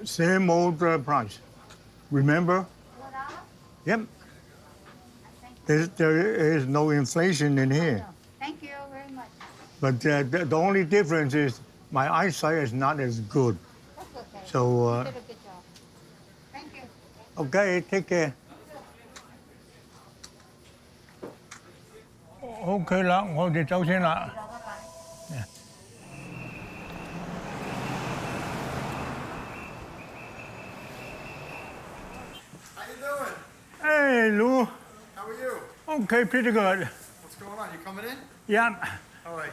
Same old price. Remember? Yep. There is no inflation in here. Thank you very much. But the only difference is my eyesight is not as good. That's okay. So, You did a good job. Thank you. okay, take care. OK 啦，我哋走先啦。How you doing? Hey, Lou. How are you? OK, pretty good. What's going on? You coming in? Yeah. All right.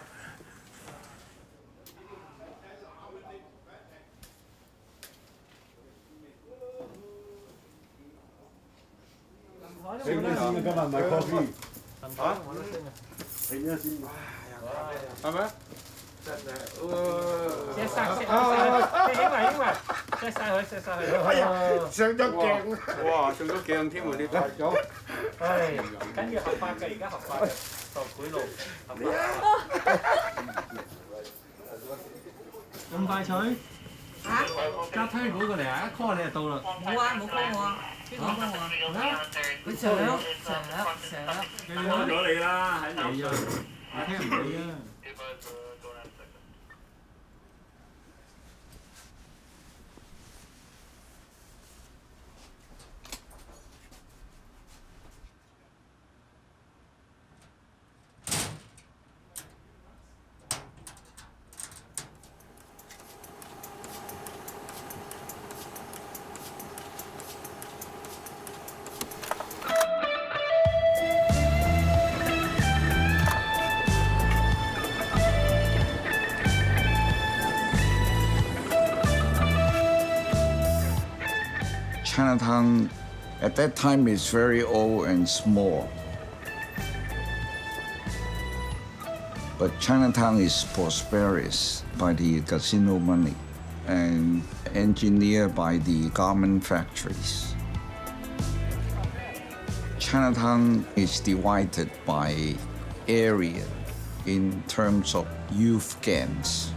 上咗鏡，哇！上咗鏡添喎，你睇咗？唉，緊要合法嘅，而家合法嘅，受賄賂合法。咁快脆？嚇？架推嗰個嚟啊！一 call 你就到啦。冇啊，冇 call 我啊，邊個 call 我啊？佢上，你開咗你啦，喺你啊，我聽唔到啊。Chinatown at that time is very old and small. But Chinatown is prosperous by the casino money and engineered by the garment factories. Chinatown is divided by area in terms of youth gangs.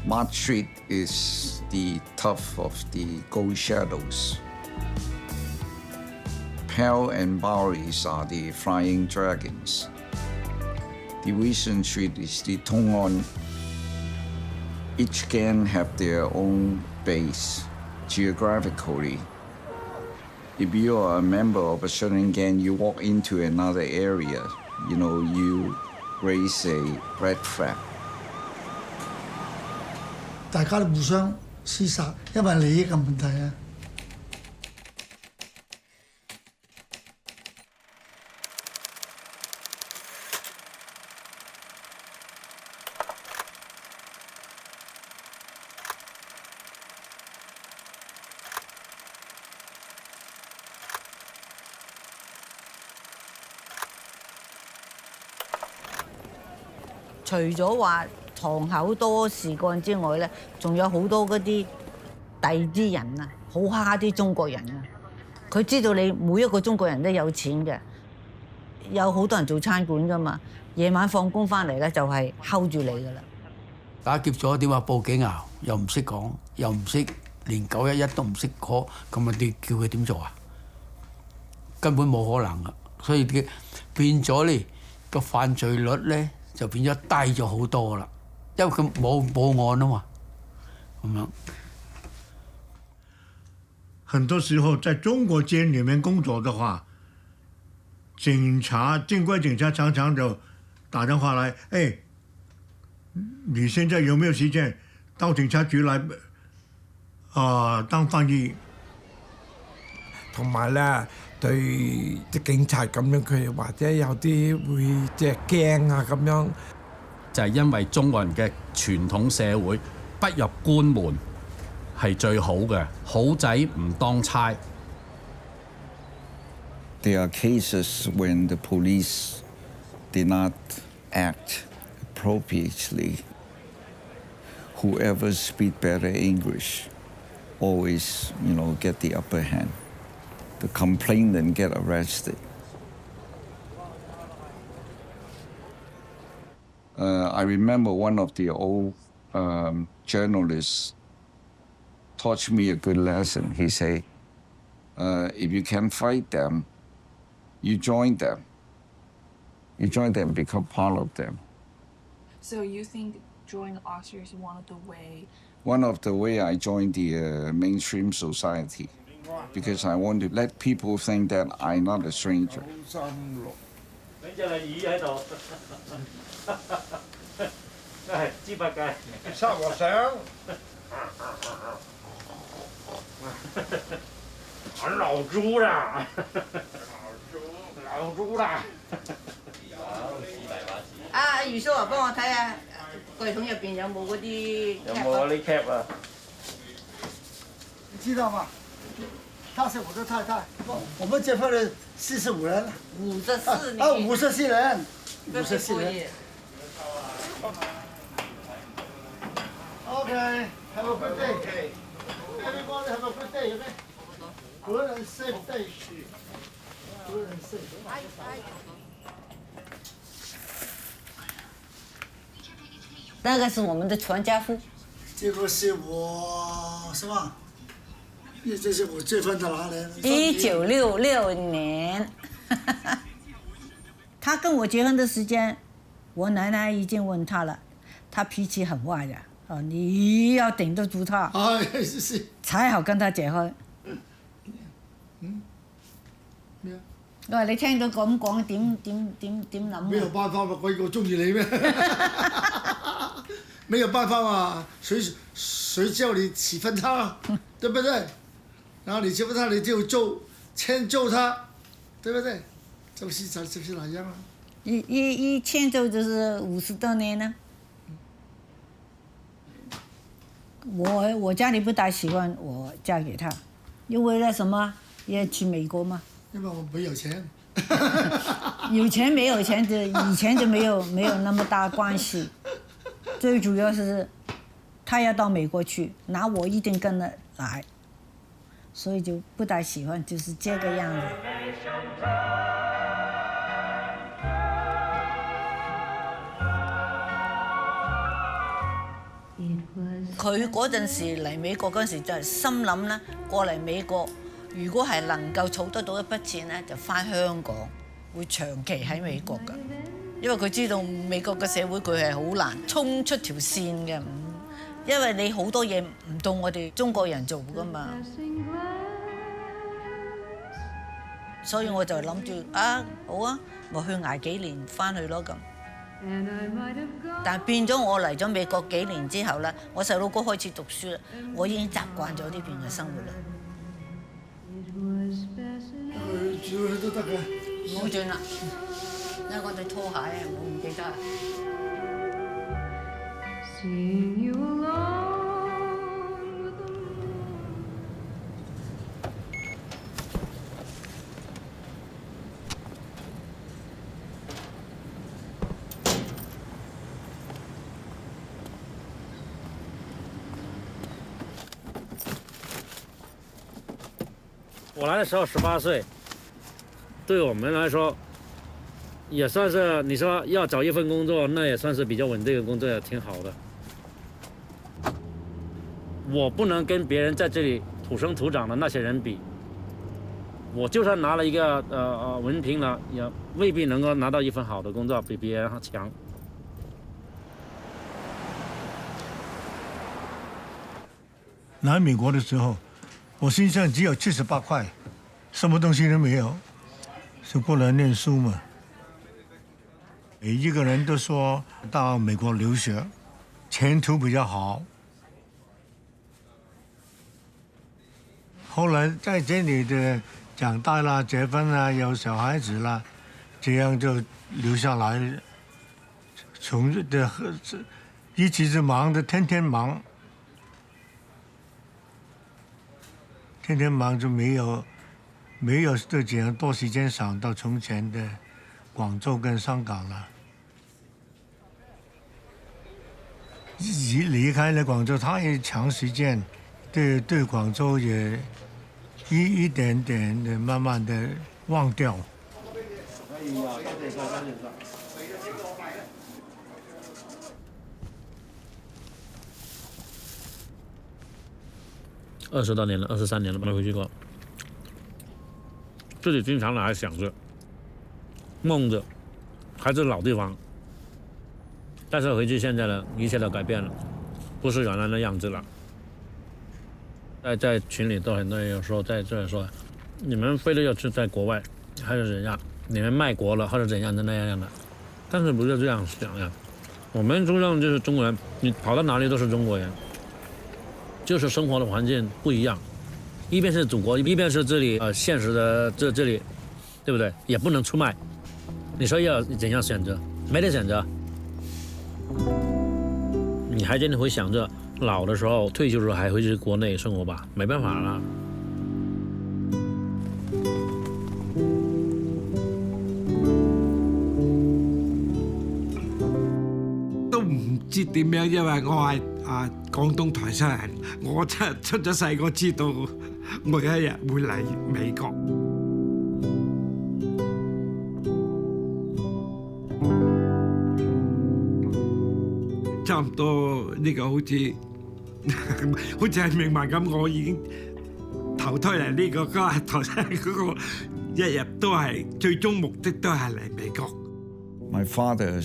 Mart Street is the top of the Gold Shadows. Pell and Boweries are the Flying Dragons. Division Street is the Tongon. Each gang have their own base geographically. If you are a member of a certain gang, you walk into another area, you raise a red flag. 大家都互相廝殺，因為利益嘅問題啊。除咗話堂口多事幹之外咧，仲有好多嗰啲第二啲人啊，好蝦啲中國人啊！佢知道你每一個中國人都有錢嘅，有好多人做餐館噶嘛，夜晚放工翻嚟咧就係睺住你噶啦。打劫咗點話報警啊？又唔識講，又唔識連911都唔識 call， 咁啊你叫佢點做啊？根本冇可能啊！所以變咗咧個犯罪率咧就變咗低咗好多啦。因為佢冇報案啊嘛，咁樣。很多時候在中國監裡面工作的話，警察、正規警察常常就打電話來，哎，你現在有沒有時間到警察局來當翻譯？同埋咧，對啲警察咁樣，佢或者有啲會即係驚啊咁樣。就係因為中國人嘅傳統社會，不入官門係最好嘅，好仔唔當差。There are cases when the police did not act appropriately. Whoever speak better English always, get the upper hand. The complainant get arrested. I remember one of the old journalists taught me a good lesson. He say, if you can fight them, you join them. You join them, become part of them. So you think joining the Oscars is one of the way? One of the way I joined the mainstream society, because I want to let people think that I'm not a stranger. 你隻係魚喺度，係豬八戒。插和尚。俺老豬啦，老豬啦。啊，余叔啊，幫我睇下櫃桶入邊有冇嗰啲有冇嗰啲 cap 啊？你知道吗？她是我的太太，我们结婚了45人了。 54年。 54人，54人。Okay, have a good day. Everybody have a good day, okay? Good and safe day. Good and safe. 那个是我们的全家福。这个是我什么？这是我结婚的哪年？1966年。他跟我结婚的时间，我奶奶已经问他了，他脾气很坏的，哦，你要顶得住他，是，才好跟他结婚。我話你聽到咁講點諗？沒有辦法嘛，鬼哥中意你咩？沒有辦法嘛，誰叫你起分他，對不對？然後你起分他，你就遷就他，對不對？就是那樣啊。一遷就就是50多年了。我家里不大喜歡我嫁給他，因為那什麼也去美國嘛。因為我沒有錢。有錢沒有錢就以前就沒有那麼大關係，最主要是他要到美國去，那我一定跟着來，所以就不大喜歡，就是這個樣子。佢嗰陣時嚟美國嗰陣時就係心諗咧，過嚟美國如果係能夠儲得到一筆錢咧，就返香港，會長期喺美國㗎。因為佢知道美國嘅社會佢係好難衝出條線嘅，因為你好多嘢唔到我哋中國人做㗎嘛。所以我就諗住啊，好啊，咪去捱幾年返去咯咁。但係變咗我嚟咗美國幾年之後咧，我細佬哥開始讀書啦，我已經習慣咗呢邊嘅生活啦。轉都得嘅，唔好轉啦，因為我對拖鞋我唔記得。我來的時候18歲，對我們來說，也算是你說要找一份工作，那也算是比較穩定的工作，也挺好的。我不能跟別人在這裡土生土長的那些人比，我就算拿了一個文憑了，也未必能夠拿到一份好的工作，比別人強。來美國的時候，我身上只有78塊，什麼東西都沒有，是過來念書嘛。每一個人都說到美國留學，前途比較好。後來在這裡的長大啦、結婚啦、有小孩子啦，這樣就留下來，從的一直是忙的，天天忙。天天忙就沒有這樣多時間想到從前的廣州跟香港了。離開了廣州太長時間，對廣州也一點點的慢慢的忘掉。20多年了，23年了，没回去过。自己经常还想着、梦着，还是老地方。但是回去现在呢，一切都改变了，不是原来的样子了。在群里都很多人有时候在这里说，你们非得要是在国外，还是怎样？你们卖国了，或者怎样的那样的？但是不是这样想呀？我们同样就是中国人，你跑到哪里都是中国人，就是生活的环境不一样，一边是祖国，一边是这里现实的这里，对不对？也不能出卖，你说要怎样选择？没得选择。你还真的会想着老的时候、退休的时候还回去国内生活吧？没办法了。都唔知點樣，因為我係廣東台山人，我真係出咗世，我知道我有一日會嚟美國。差唔多呢個好似好似係命運咁，我已經投胎嚟呢個投胎嗰個，一日都係最終目的都係嚟美國。My father,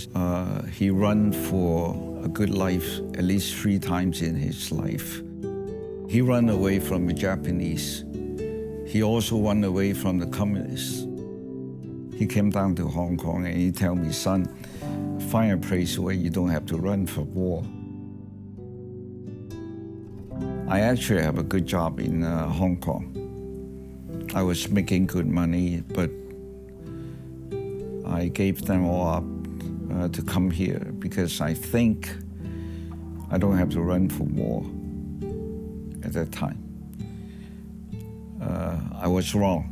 he ran for a good life at least 3 times in his life. He ran away from the Japanese. He also ran away from the communists. He came down to Hong Kong and he told me, son, find a place where you don't have to run for war. I actually have a good job in Hong Kong. I was making good money, but I gave them all up to come here because I think I don't have to run for war at that time. I was wrong.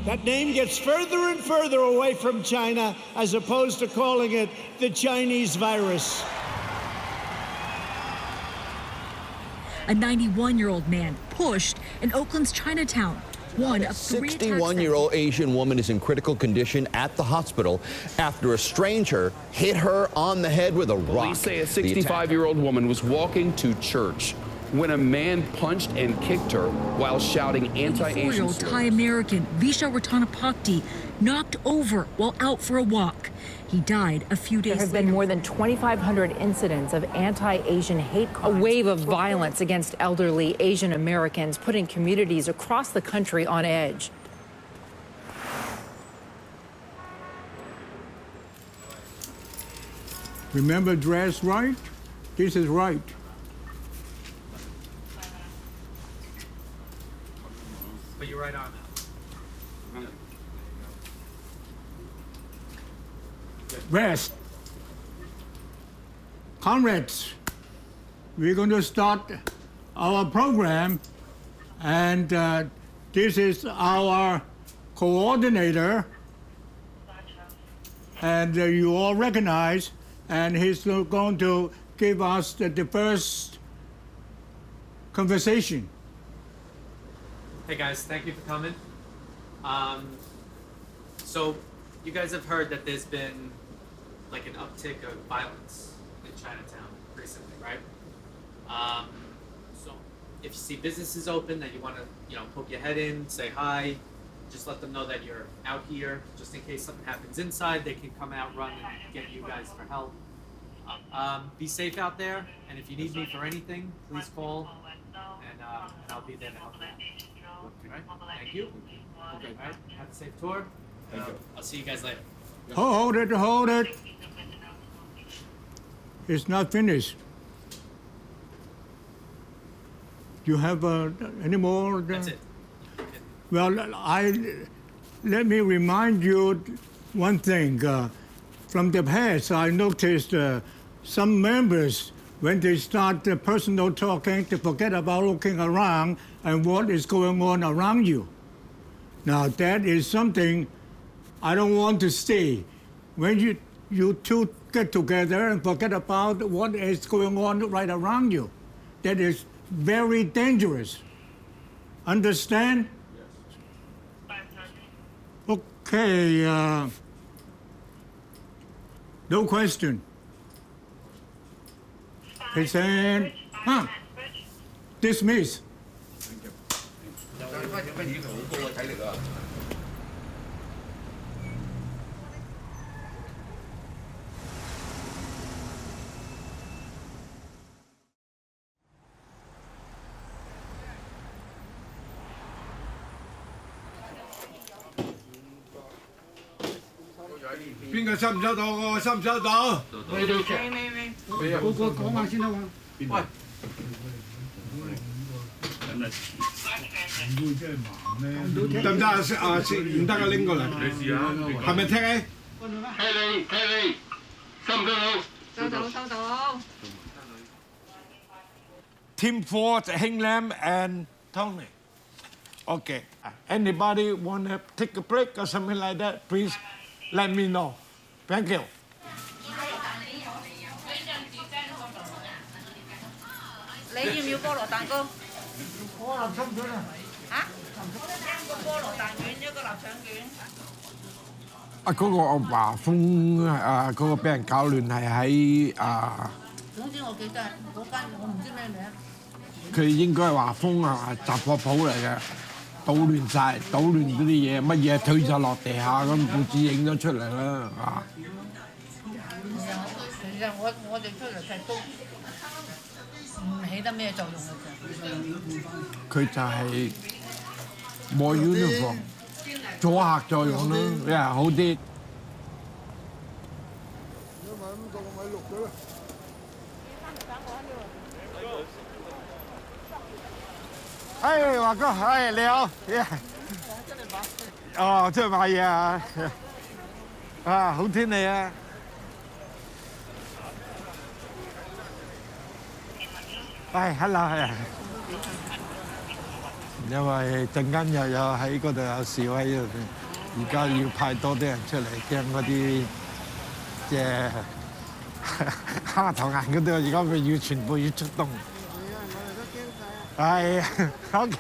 That name gets further and further away from China as opposed to calling it the Chinese virus. A 91-year-old man pushed in Oakland's Chinatown. One of 3 attacks. 61-year-old Asian woman is in critical condition at the hospital after a stranger hit her on the head with a rock. Police say a 65-year-old woman was walking to church when a man punched and kicked her while shouting anti-Asian 54-year-old slurs. Thai American Visha Ratanapakdi knocked over while out for a walk. He died a few days later. There have been more than 2,500 incidents of anti-Asian hate crimes. A wave of violence against elderly Asian Americans, putting communities across the country on edge. Remember dress right? This is right. But you're right on now. Rest. Comrades, we're going to start our program, and this is our coordinator, and you all recognize, and he's going to give us the first conversation. Hey guys, thank you for coming. So you guys have heard that there's been like an uptick of violence in Chinatown recently, right? So if you see businesses open that you want to, poke your head in, say hi, just let them know that you're out here, just in case something happens inside, they can come out, run, and get you guys for help. Be safe out there, and if you need me for anything, please call, and I'll be there to help you. All right, thank you. Okay, all right, have a safe tour. I'll see you guys later. Hold it. It's not finished. You have any more? That's it. Well, let me remind you one thing. From the past, I noticed some members, when they start the personal talking, they forget about looking around and what is going on around you. Now, that is something I don't want to stay. When you two get together and forget about what is going on right around you, that is very dangerous. Understand? Yes. Okay. No question. His hand. 啊 ，dismiss。邊個收唔收到？我收唔收到？未。個講下先啦嘛。喂。得唔得啊？唔得啊，拎過嚟。你試下。係咪聽起？聽你，收唔收到？收到。Tim Ford, Heng Lam, and Tony. Okay. Anybody wanna take a break or something like that? Please let me know. Thank you. 你要唔要菠蘿蛋糕？菠蘿春卷啊！嚇？1個菠蘿蛋卷，1個臘腸卷。嗰個華豐嗰個俾人搞亂係喺總之我記得嗰間我唔知咩名。佢應該係華豐雜貨鋪嚟嘅，搗亂嗰啲嘢，乜嘢推晒落地下咁，報紙影咗出嚟啦其實我哋出嚟睇都唔起得咩作用嘅啫。佢就係冇 uniform 阻嚇作用咯，你係好啲。哎，華哥，哎，你好，哦，出去買嘢啊！好天氣啊！hello 係。因為陣間又有喺嗰度有示威，而家要派多啲人出嚟，驚嗰啲即係蝦頭眼嗰度，而家咪要全部要出動。係，OK。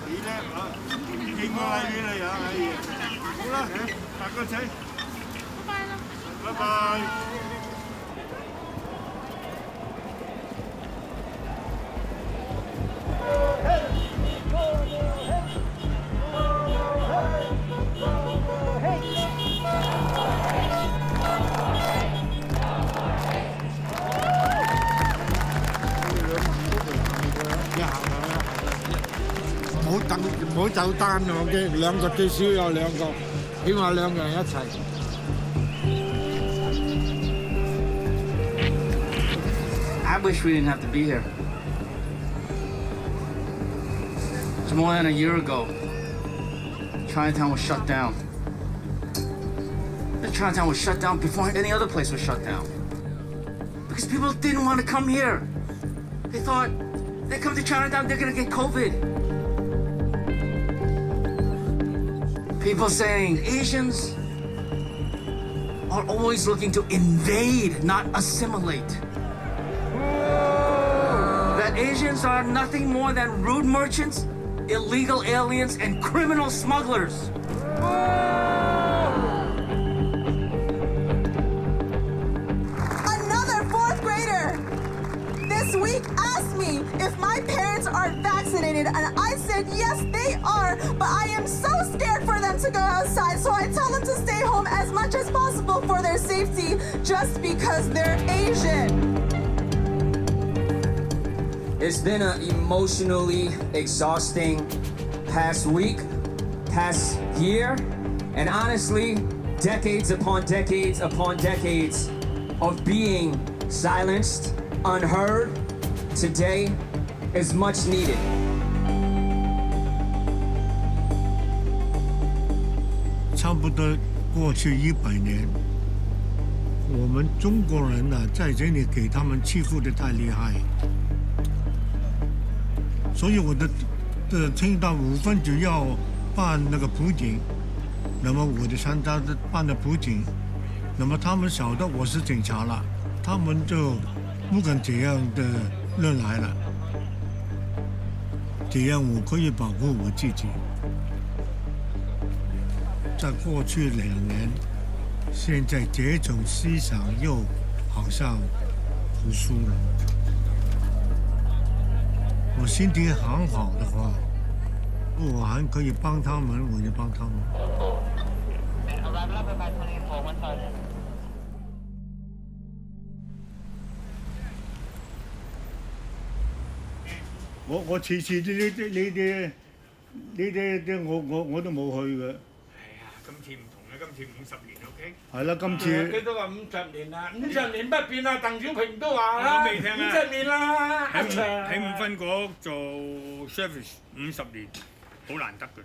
你叻啊！見過啦你啊，好啦，大個仔，拜拜啦，拜拜。唔好走單啊！我驚兩個最少有兩個，起碼兩個人一齊。I wish we didn't have to be here. It's more than a year ago. Chinatown was shut down. The Chinatown was shut down before any other place was shut down. Because people didn't want to come here. They thought they come to Chinatown, they're gonna get COVID. People saying Asians are always looking to invade, not assimilate. That Asians are nothing more than rude merchants, illegal aliens, and criminal smugglers. Another fourth grader this week asked me if my parents are vaccinated, and I said yes, they are, but I am so scared for them to go outside, so I tell them to stay home as much as possible for their safety just because they're Asian. It's been an emotionally exhausting past week, past year, and honestly, decades upon decades upon decades of being silenced, unheard. Today is much needed. 差不多过去100年，我们中国人呢，在这里给他们欺负得太厉害，所以我的听到5分就要办那个普警，那么我就参加办了普警，那么他们晓得我是警察了，他们就不敢这样的乱来了，这样我可以保护我自己。在过去2年，现在这种思想又好像不输了。我身体很好的话，我还可以帮他们，我就帮他们。我次次呢啲我都冇去嘅。係啊，今次唔同啦，今次50年 ，OK？ 係啦，今次幾多話50年啦？50年不變啊！鄧小平都話啦，我未聽啊，50年啦，喺五分局做 service 50年，好難得㗎啫。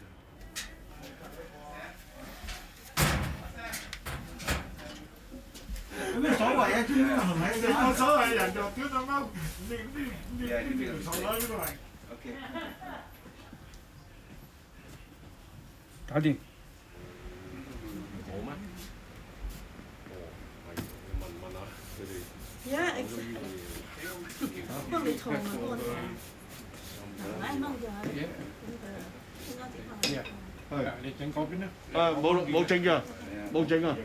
有咩所謂啊？專係咪？你冇所謂，人就屌到貓，你條頭攞呢個嚟。OK。搞掂。好咩？哦，係要問下佢哋。Yeah, exactly. 不過未痛啊，不過痛。嚟掹咗佢。係，你整嗰邊啦。冇整㗎，冇整啊！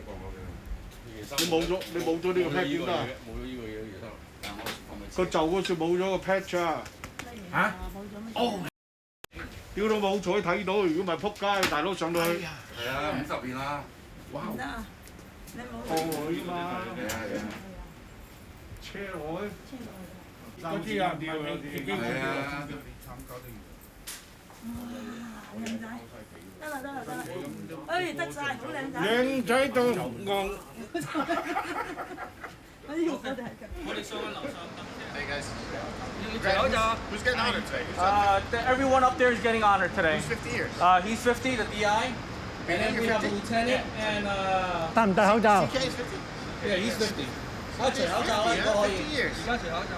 你冇咗呢個 pad 點得啊？冇咗呢個嘢其實。個袖嗰處冇咗個 patch 啊！嚇？哦！屌到冇彩睇到，如果唔係撲街，大佬上到去。係啊，50年啦！哇！唔得啊！你冇。過去嘛？係啊！車落去。嗰啲啊，係啊！好靚仔，得啦，哎得晒，好靚仔。靚仔到戇。哎呦，我哋係㗎。我哋上緊樓上。Hey guys. Who's getting honored today? Everyone up there is getting honored today. Who's 50 years? He's 50, the DI. And then we have a lieutenant and戴唔戴口罩 TK is 50. yeah, he's 50. 我除口罩啦，都可以。 50 years. 而家除口罩。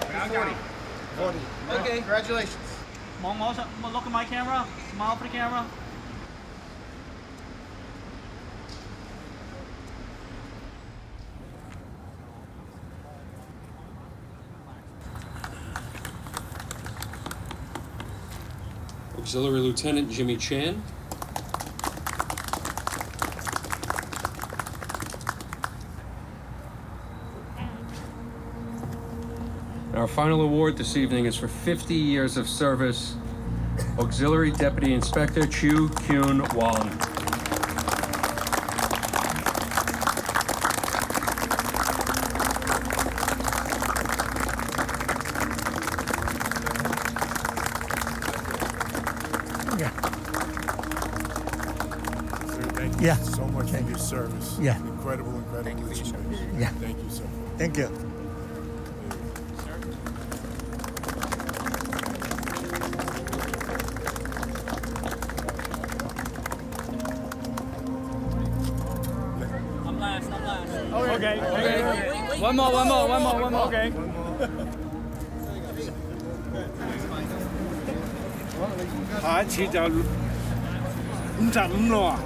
40. Okay. Congratulations. 望我上 look at my camera. Smile for the camera. Auxiliary Lieutenant Jimmy Chan. Our final award this evening is for 50 years of service, Auxiliary Deputy Inspector Chu Kyun Wong. Thank you so much for your service. Yeah. Incredible service. Yeah. Thank you, sir. Thank you. I'm last. Okay. One more. Okay. 下一次就55咯喎。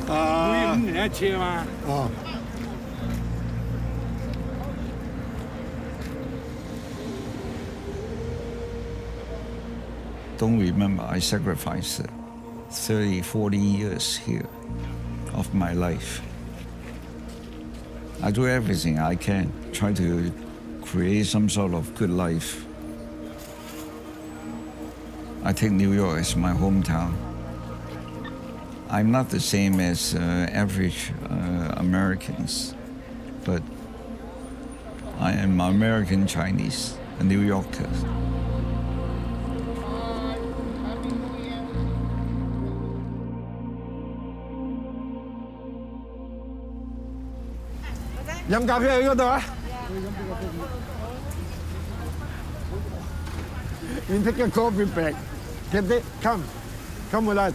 每5年一次啊嘛。哦。Don't remember I sacrificed 30, 40 years here of my life. I do everything I can, try to create some sort of good life. I take New York as my hometown. I'm not the same as average Americans, but I am American Chinese, a New Yorker.飲咖啡去嗰度啊！ You take a coffee break. Get it? Come with us.